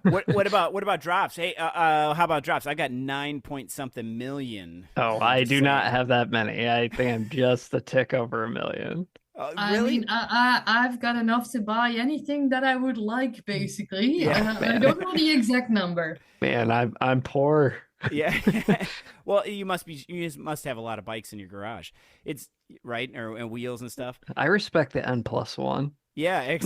So what about drops? Hey, how about drops? I got 9 point something million. I do not have that many. I think I'm just a tick over 1 million. Really? I mean, I've got enough to buy anything that I would like, basically. Yeah, I don't know the exact number. Man, I'm poor. Yeah. Well, you must have a lot of bikes in your garage. It's right, and wheels and stuff. I respect the N+1. Yeah,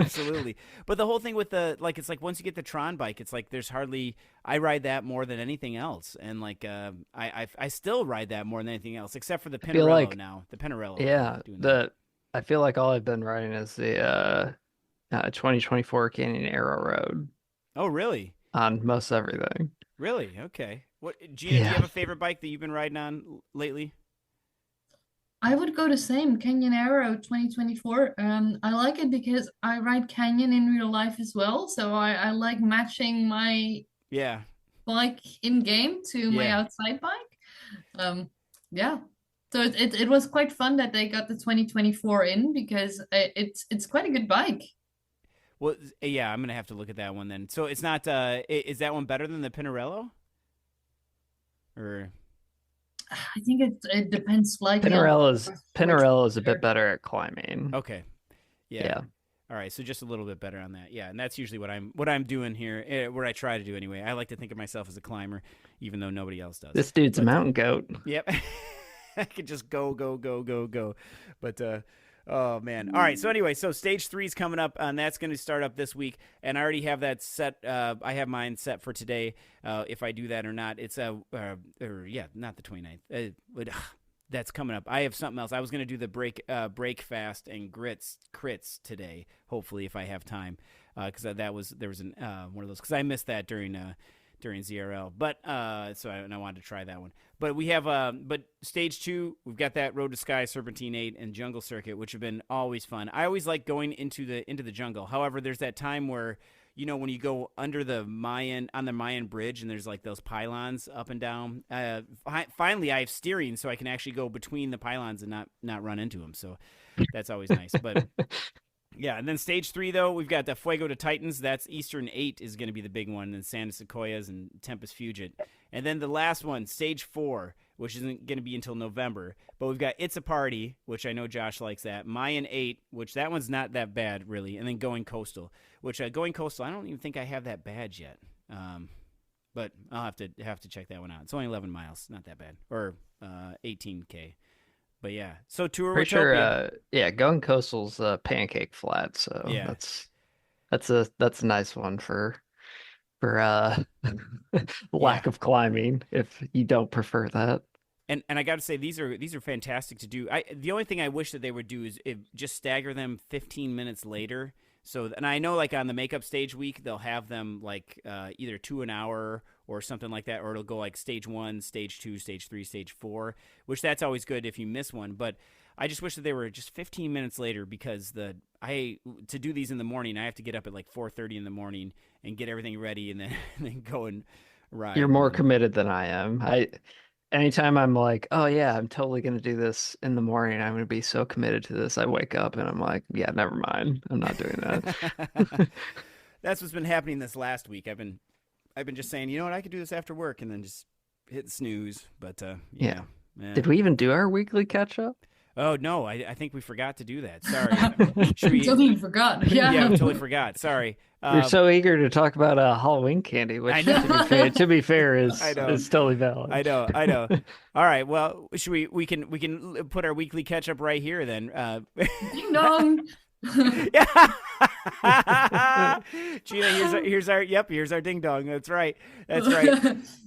absolutely. But the whole thing with it's like once you get the Tron bike, it's like there's hardly. I ride that more than anything else, and like I still ride that more than anything else, except for the Pinarello now. The Pinarello. Yeah, I feel like all I've been riding is the 2024 Canyon Arrow Road Oh, really? on most everything. Really? Okay. What, Gina? Do you have a favorite bike that you've been riding on lately? I would go the same, Canyon Arrow 2024. I like it because I ride Canyon in real life as well, so I like matching my Yeah. bike in game to my Yeah. outside bike. Yeah. So it was quite fun that they got the 2024 in because it's quite a good bike. Well, yeah, I'm gonna have to look at that one then. So it's not. Is that one better than the Pinarello? Or I think it depends slightly on Pinarello is a bit better at climbing. okay. Yeah. Yeah. All right, so just a little bit better on that. Yeah, and that's usually what I'm doing here, what I try to do anyway. I like to think of myself as a climber, even though nobody else does. This dude's a mountain goat. Yep. I could just go. But oh man. All right. So anyway, so stage 3 is coming up, and that's going to start up this week. And I already have that set. I have mine set for today. If I do that or not, it's not the 29th. That's coming up. I have something else. I was going to do the break fast and crits today. Hopefully, if I have time, because there was one of those because I missed that during ZRL. But so I wanted to try that one. But we have but stage 2, we've got that Road to Sky, Serpentine 8, and Jungle Circuit, which have been always fun. I always like going into the jungle. However, there's that time where when you go under the Mayan bridge and there's like those pylons up and down. Finally, I have steering, so I can actually go between the pylons and not run into them. So that's always nice. But yeah, and then stage 3 though, we've got the Fuego to Titans. That's Eastern 8 is going to be the big one, and Santa Sequoias and Tempest Fugit. And then the last one, stage 4, which isn't going to be until November. But we've got It's a Party, which I know Josh likes that. Mayan 8, which that one's not that bad, really. And then Going Coastal, which Going Coastal, I don't even think I have that badge yet. But I'll have to check that one out. It's only 11 miles, not that bad. Or 18K. But yeah, so Tour Pretty Watopia. sure, Going Coastal's pancake flat, so Yeah. that's a nice one for lack of climbing if you don't prefer that. And I got to say these are fantastic to do. The only thing I wish that they would do is just stagger them 15 minutes later. So, and I know like on the makeup stage week they'll have them like either 2 an hour or something like that, or it'll go like stage 1, stage 2, stage 3, stage 4, which that's always good if you miss one. But I just wish that they were just 15 minutes later, because to do these in the morning, I have to get up at like 4:30 in the morning and get everything ready and then go and ride. You're more committed than I am. Anytime I'm like, oh yeah, I'm totally gonna do this in the morning, I'm gonna be so committed to this, I wake up and I'm like, yeah, never mind, I'm not doing that. That's what's been happening this last week. I've been just saying, you know what, I could do this after work, and then just hit snooze. But yeah. Did we even do our weekly catch up? Oh no, I think we forgot to do that. Sorry. Should we? Totally forgot. Yeah. Yeah, we totally forgot. Sorry. You're so eager to talk about Halloween candy, which I know. to be fair is I know. is totally valid. I know. All right. Well, should we can put our weekly catch up right here then. Ding dong. Yeah. Gina, here's our ding dong. That's right.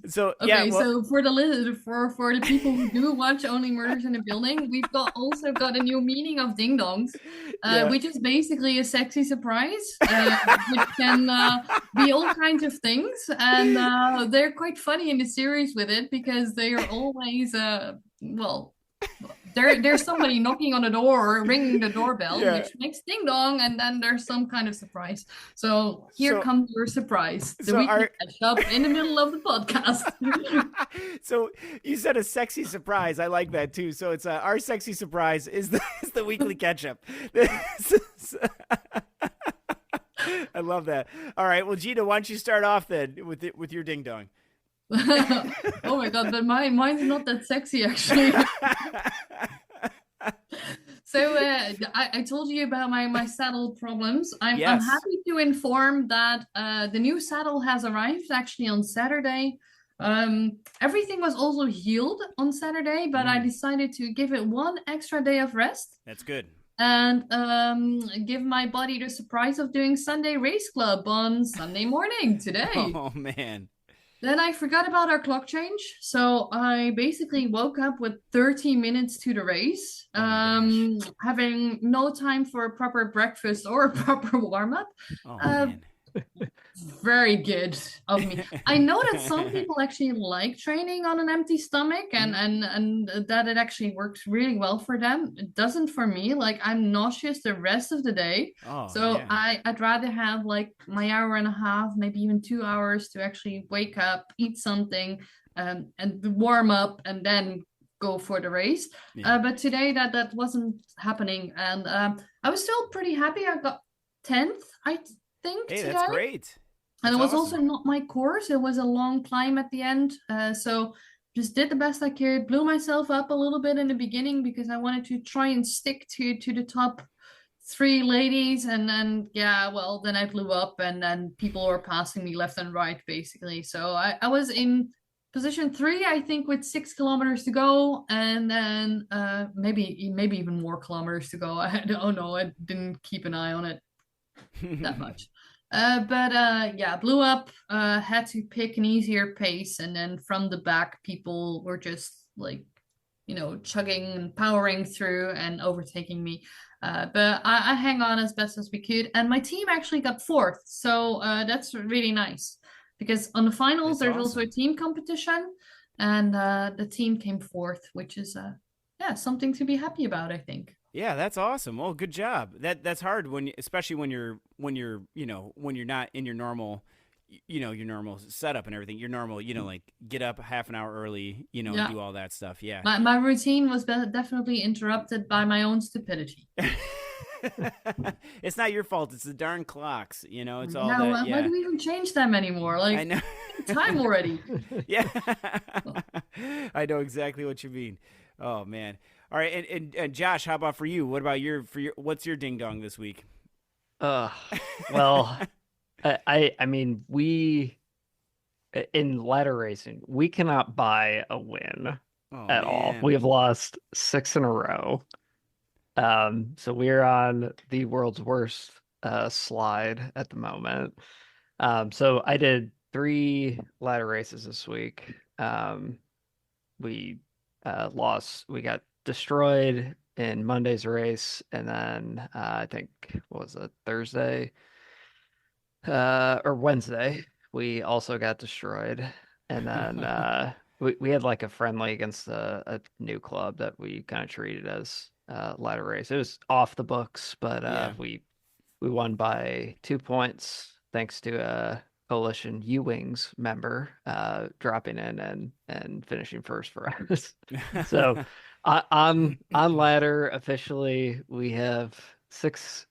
So Okay, yeah. Well, so for the people who do watch Only Murders in the Building, we've also got a new meaning of ding dongs, which is basically a sexy surprise, which can be all kinds of things, and they're quite funny in the series with it, because they are always there's somebody knocking on the door or ringing the doorbell, which makes ding dong, and then there's some kind of surprise. So here comes your surprise. The weekly catch up in the middle of the podcast. So you said a sexy surprise. I like that too. So it's our sexy surprise is the weekly catch up. I love that. All right. Well, Gina, why don't you start off then with your ding dong? Oh my god, but mine's not that sexy actually. So I told you about my saddle problems. I'm happy to inform that the new saddle has arrived actually on Saturday. Everything was also healed on Saturday, but I decided to give it one extra day of rest. That's good. And give my body the surprise of doing Sunday Race Club on Sunday morning today. Oh man. Then I forgot about our clock change, so I basically woke up with 30 minutes to the race, having no time for a proper breakfast or a proper warm-up. Oh, man. Very good of me. I know that some people actually like training on an empty stomach, and that it actually works really well for them. It doesn't for me. Like, I'm nauseous the rest of the day. I'd rather have like my hour and a half, maybe even 2 hours to actually wake up, eat something, and warm up, and then go for the race. But today that wasn't happening, and I was still pretty happy. I got 10th, I think. Hey, today. that's great. And it was awesome. Also not my course. It was a long climb at the end. So just did the best I could, blew myself up a little bit in the beginning because I wanted to try and stick to the top 3 ladies. And then, then I blew up, and then people were passing me left and right, basically. So I was in position 3, I think, with 6 kilometers to go. And then maybe even more kilometers to go. I don't know. I didn't keep an eye on it that much. Blew up, had to pick an easier pace, and then from the back people were just like, chugging and powering through and overtaking me. But I hang on as best as we could, and my team actually got 4th, so that's really nice, because on the finals there's also a team competition, and the team came 4th, which is something to be happy about, I think. Yeah, that's awesome. Well, good job. That's hard especially when you're not in your normal, your normal setup and everything. Your normal, like get up half an hour early, do all that stuff. Yeah. My routine was definitely interrupted by my own stupidity. It's not your fault. It's the darn clocks. It's all why do we even change them anymore? Like, I know. time already. Yeah. I know exactly what you mean. Oh man. All right, and Josh, how about for you? What about your what's your ding dong this week? Uh, well, I mean, we in ladder racing, we cannot buy a win Oh at all. man. We have lost 6 in a row. So we're on the world's worst slide at the moment. So I did 3 ladder races this week. We lost. We got destroyed in Monday's race, and then I think what was it, Thursday or Wednesday? We also got destroyed, and then we had like a friendly against a new club that we kind of treated as ladder race. It was off the books, but Yeah. we won by 2 points thanks to a Coalition U-Wings member dropping in and finishing first for us. So on ladder officially we have six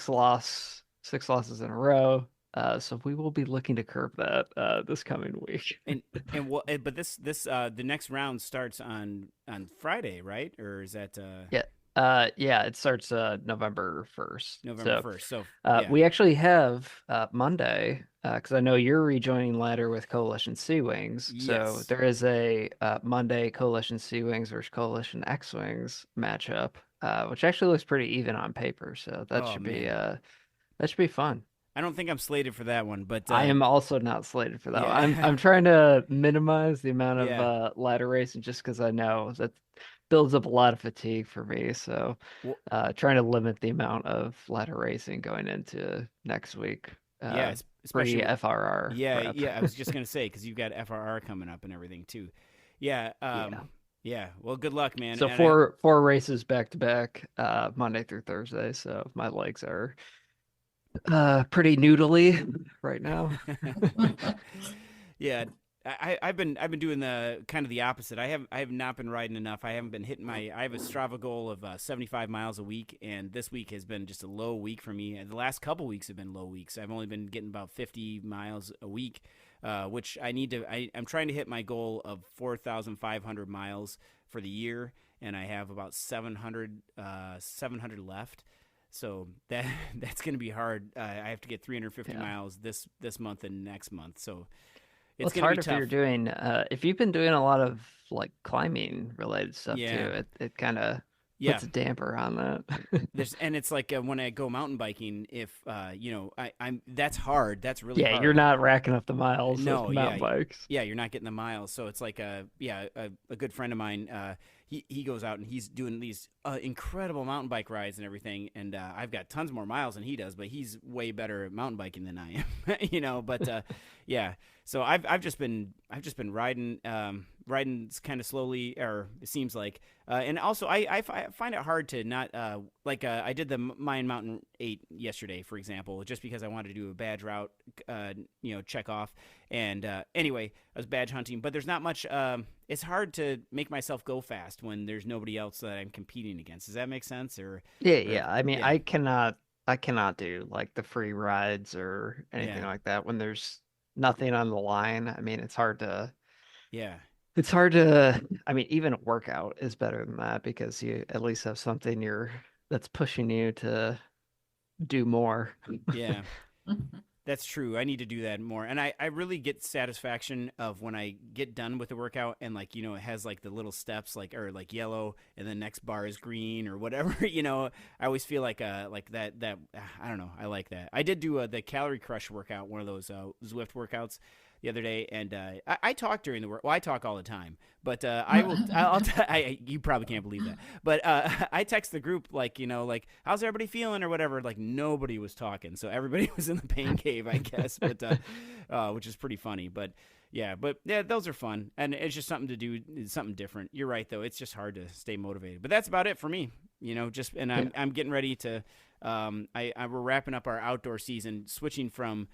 losses in a row. So we will be looking to curb that this coming week. and what? But this the next round starts on Friday, right? Or is that Yeah. Yeah, it starts November 1st. November So 1st? So yeah. we actually have Monday, because I know you're rejoining ladder with Coalition Sea Wings. So Yes. there is a Monday Coalition Sea Wings versus Coalition X Wings matchup, which actually looks pretty even on paper. So that Oh should man. be fun. I don't think I'm slated for that one, but I am also not slated for that one. yeah. I'm trying to minimize the amount of Yeah. ladder racing just because I know that builds up a lot of fatigue for me. So Well, trying to limit the amount of ladder racing going into next week. yeah, Pre especially FRR yeah, prep. yeah, I was just gonna say because you've got FRR coming up and everything too. Yeah, Yeah. yeah. Well, good luck, man. So And four races back to back, Monday through Thursday. So my legs are pretty noodly right now. yeah, I've been doing the kind of the opposite. I have not been riding enough. I haven't been hitting my. I have a Strava goal of 75 miles a week, and this week has been just a low week for me. And the last couple weeks have been low weeks. I've only been getting about 50 miles a week, which I need to. I'm trying to hit my goal of 4,500 miles for the year, and I have about 700 left. So that's going to be hard. I have to get 350 miles this month and next month. So Well, it's it's going to be hard if tough. you're doing if you've been doing a lot of like climbing related stuff Yeah. too. It kind of Yeah. puts a damper on that. And it's like when I go mountain biking, if I'm that's hard. That's really Yeah, hard. you're not racking up the miles No, with mountain bikes. yeah, you're not getting the miles. So it's like a good friend of mine. He goes out and he's doing these incredible mountain bike rides and everything. And I've got tons more miles than he does, but he's way better at mountain biking than I am. But yeah. So I've just been riding kind of slowly, or it seems like. And also I find it hard to not I did the Mayan Mountain 8 yesterday, for example, just because I wanted to do a badge route, check off. And anyway, I was badge hunting, but there's not much. It's hard to make myself go fast when there's nobody else that I'm competing against. Does that make sense? Yeah. I mean, yeah. I cannot do like the free rides or anything Yeah. like that when there's nothing on the line. I mean, it's hard to. Yeah. I mean, even a workout is better than that because you at least have something that's pushing you to do more. Yeah. That's true. I need to do that more. And I really get satisfaction of when I get done with the workout and it has like the little steps or yellow and the next bar is green or whatever, I always feel like that I don't know. I like that. I did do the calorie crush workout, one of those Zwift workouts the other day, and I talk during the work. Well, I talk all the time, but you probably can't believe that, but I text the group how's everybody feeling or whatever. Like nobody was talking, so everybody was in the pain cave, I guess. But which is pretty funny. But yeah, those are fun, and it's just something to do, something different. You're right, though. It's just hard to stay motivated. But that's about it for me. I'm getting ready to. We're wrapping up our outdoor season, switching from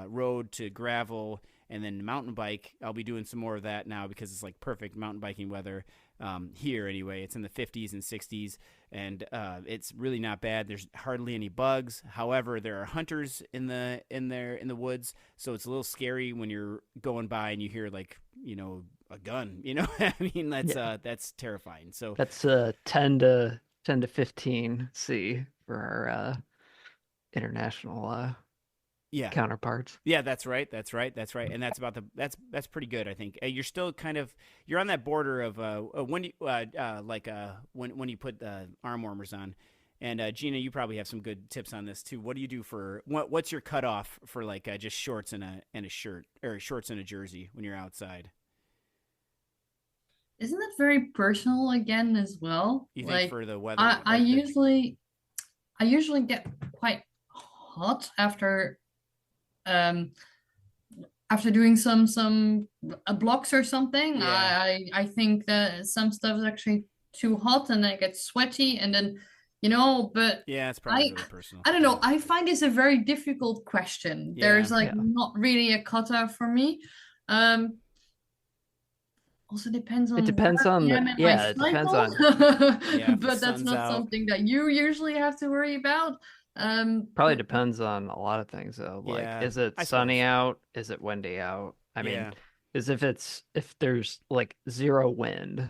road to gravel and then mountain bike. I'll be doing some more of that now because it's like perfect mountain biking weather here anyway. It's in the 50s and 60s, and it's really not bad. There's hardly any bugs. However, there are hunters in the woods, so it's a little scary when you're going by and you hear a gun. You know, I mean, that's terrifying. So That's 10 to 15 C for our international yeah. counterparts. Yeah, that's right. And that's about that's pretty good, I think. You're still you're on that border of when you when you put arm warmers on. And Gina, you probably have some good tips on this too. What do you do for what's your cutoff for like just shorts and a shirt, or shorts and a jersey when you're outside? Isn't that very personal again as well? You think Like for the weather? I usually get quite hot after doing some blocks or something. Yeah. I think that some stuff is actually too hot and then it gets sweaty and then but Yeah, it's probably really personal. I don't know. I find this a very difficult question. Yeah. There's like not really a cutoff for me. Also depends on It depends on where I am in my it depends cycle. Yeah, if the But that's sun's not out. something that you usually have to worry about. Probably depends on a lot of things though. Like, Yeah, is it I sunny suppose. out? Is it windy out? I mean, Yeah. is if there's like zero wind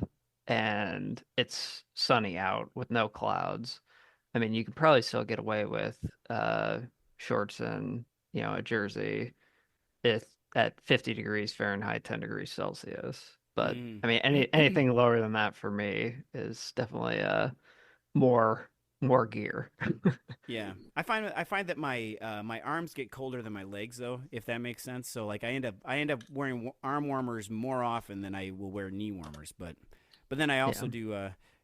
and it's sunny out with no clouds, I mean, you could probably still get away with shorts and, a jersey if at 50 degrees Fahrenheit, 10 degrees Celsius. But I mean, anything lower than that for me is definitely more gear. Yeah, I find that my arms get colder than my legs, though, if that makes sense. So like I end up wearing arm warmers more often than I will wear knee warmers. But then I also do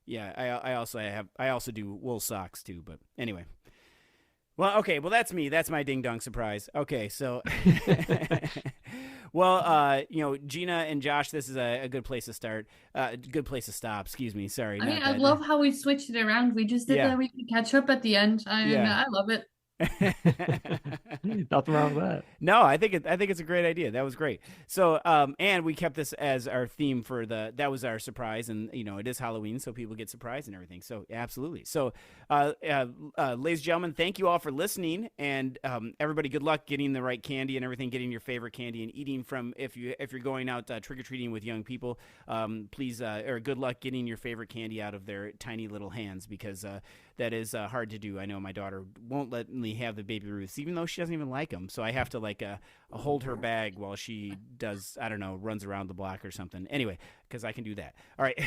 I also do wool socks too. But anyway, well, okay, well that's me. That's my ding dong surprise. Okay, so. Well, Gina and Josh, this is a good place to start. Good place to stop. Excuse me. Sorry. I mean, not I that- love how we switched it around. We just did Yeah. that. We could catch up at the end. I love it. Nothing wrong with that. No, I think it's a great idea. That was great. So, and we kept this as our theme for that was our surprise, and it is Halloween, so people get surprised and everything. So, absolutely. So, ladies and gentlemen, thank you all for listening, and everybody, good luck getting the right candy and everything, getting your favorite candy and eating from if you're going out trick or treating with young people. Please, or good luck getting your favorite candy out of their tiny little hands, because that is hard to do. I know my daughter won't let me have the Baby Ruths, even though she doesn't even like them. So I have to hold her bag while she does, I don't know, runs around the block or something. Anyway, because I can do that. All right.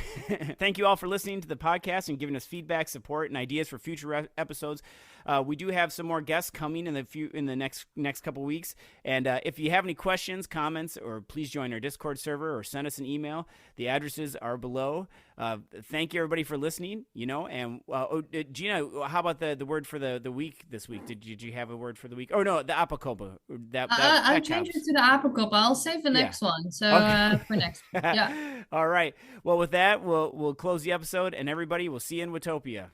Thank you all for listening to the podcast and giving us feedback, support, and ideas for future episodes. We do have some more guests coming in the next couple weeks. And if you have any questions, comments, or please join our Discord server or send us an email. The addresses are below. Thank you, everybody, for listening. And Gina, how about the word for the week this week? Did you have a word for the week? Oh no, the apocopa. I'll change it to the apocopa. I'll save the next one. So for next week. Yeah. All right. Well, with that, we'll close the episode, and everybody, we'll see you in Watopia.